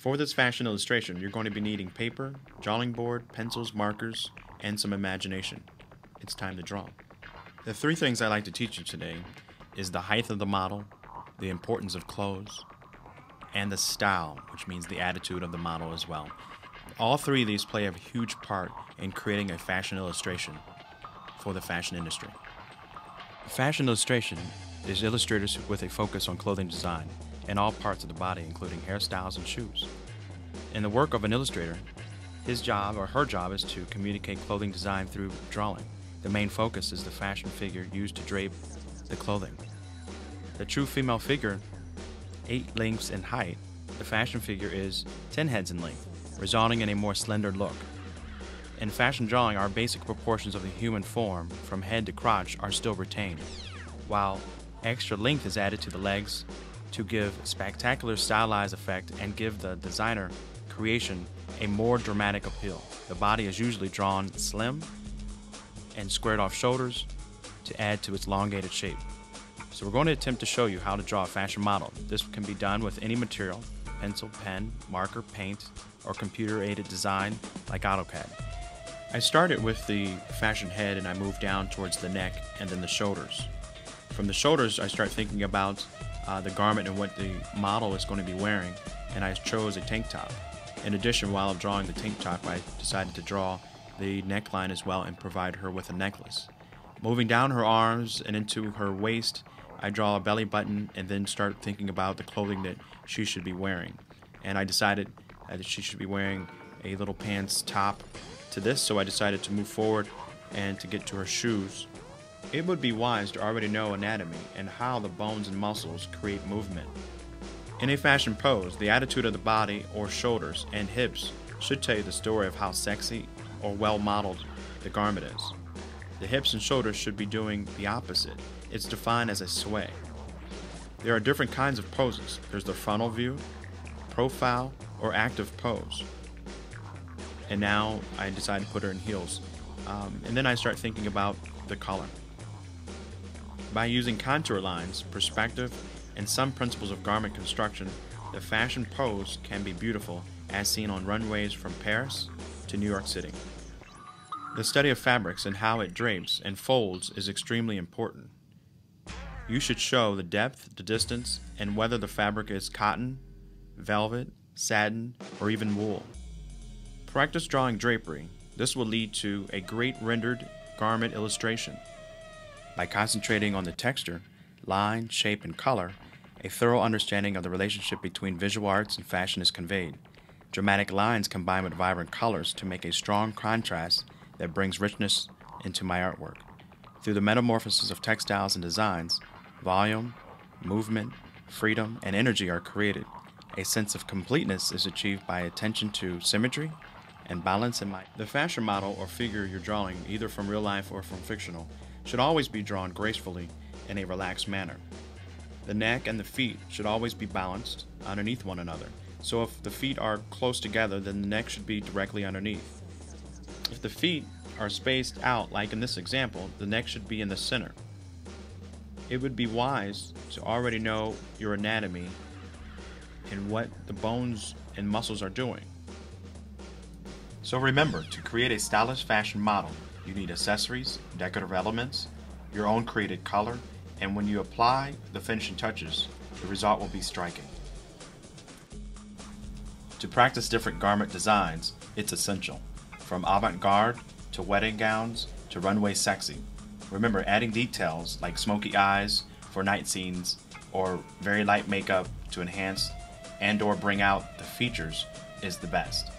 For this fashion illustration, you're going to be needing paper, drawing board, pencils, markers, and some imagination. It's time to draw. The three things I'd like to teach you today is the height of the model, the importance of clothes, and the style, which means the attitude of the model as well. All three of these play a huge part in creating a fashion illustration for the fashion industry. Fashion illustration is illustrators with a focus on clothing design in all parts of the body, including hairstyles and shoes. In the work of an illustrator, his job or her job is to communicate clothing design through drawing. The main focus is the fashion figure used to drape the clothing. The true female figure, 8 lengths in height, the fashion figure is 10 heads in length, resulting in a more slender look. In fashion drawing, our basic proportions of the human form, from head to crotch, are still retained, while extra length is added to the legs to give spectacular stylized effect and give the designer creation a more dramatic appeal. The body is usually drawn slim and squared off shoulders to add to its elongated shape. So we're going to attempt to show you how to draw a fashion model. This can be done with any material, pencil, pen, marker, paint, or computer-aided design like AutoCAD. I started with the fashion head and I moved down towards the neck and then the shoulders. From the shoulders, I start thinking about the garment and what the model is going to be wearing, and I chose a tank top. In addition, while drawing the tank top, I decided to draw the neckline as well and provide her with a necklace. Moving down her arms and into her waist, I draw a belly button and then start thinking about the clothing that she should be wearing. And I decided that she should be wearing a little pants top to this, so I decided to move forward and to get to her shoes. It would be wise to already know anatomy and how the bones and muscles create movement. In a fashion pose, the attitude of the body or shoulders and hips should tell you the story of how sexy or well modeled the garment is. The hips and shoulders should be doing the opposite. It's defined as a sway. There are different kinds of poses. There's the frontal view, profile, or active pose. And now I decided to put her in heels. And then I start thinking about the color. By using contour lines, perspective, and some principles of garment construction, the fashion pose can be beautiful as seen on runways from Paris to New York City. The study of fabrics and how it drapes and folds is extremely important. You should show the depth, the distance, and whether the fabric is cotton, velvet, satin, or even wool. Practice drawing drapery. This will lead to a great rendered garment illustration. By concentrating on the texture, line, shape, and color, a thorough understanding of the relationship between visual arts and fashion is conveyed. Dramatic lines combine with vibrant colors to make a strong contrast that brings richness into my artwork. Through the metamorphosis of textiles and designs, volume, movement, freedom, and energy are created. A sense of completeness is achieved by attention to symmetry and balance in mind. The fashion model or figure you're drawing, either from real life or from fictional, should always be drawn gracefully in a relaxed manner. The neck and the feet should always be balanced underneath one another. So if the feet are close together, then the neck should be directly underneath. If the feet are spaced out, like in this example, the neck should be in the center. It would be wise to already know your anatomy and what the bones and muscles are doing. So remember, to create a stylish fashion model, you need accessories, decorative elements, your own created color, and when you apply the finishing touches, the result will be striking. To practice different garment designs, it's essential. From avant-garde to wedding gowns to runway sexy. Remember, adding details like smoky eyes for night scenes or very light makeup to enhance and/or bring out the features is the best.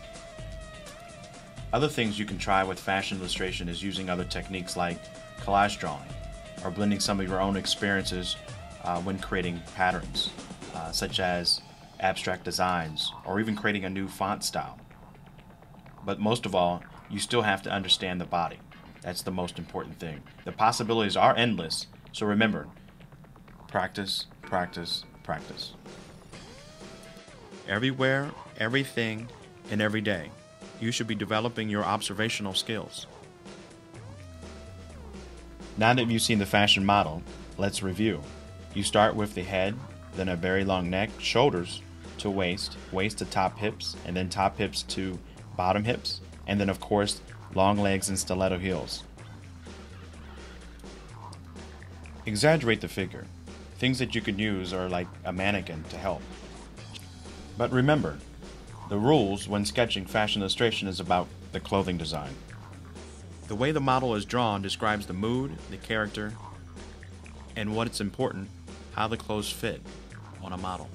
Other things you can try with fashion illustration is using other techniques like collage drawing or blending some of your own experiences when creating patterns, such as abstract designs or even creating a new font style. But most of all, you still have to understand the body. That's the most important thing. The possibilities are endless, so remember, practice, practice, practice. Everywhere, everything, and every day, you should be developing your observational skills. Now that you've seen the fashion model, let's review. You start with the head, then a very long neck, shoulders, to waist, waist to top hips, and then top hips to bottom hips, and then of course long legs and stiletto heels. Exaggerate the figure. Things that you could use are like a mannequin to help. But remember, the rules when sketching fashion illustration is about the clothing design. The way the model is drawn describes the mood, the character, and what it's important, how the clothes fit on a model.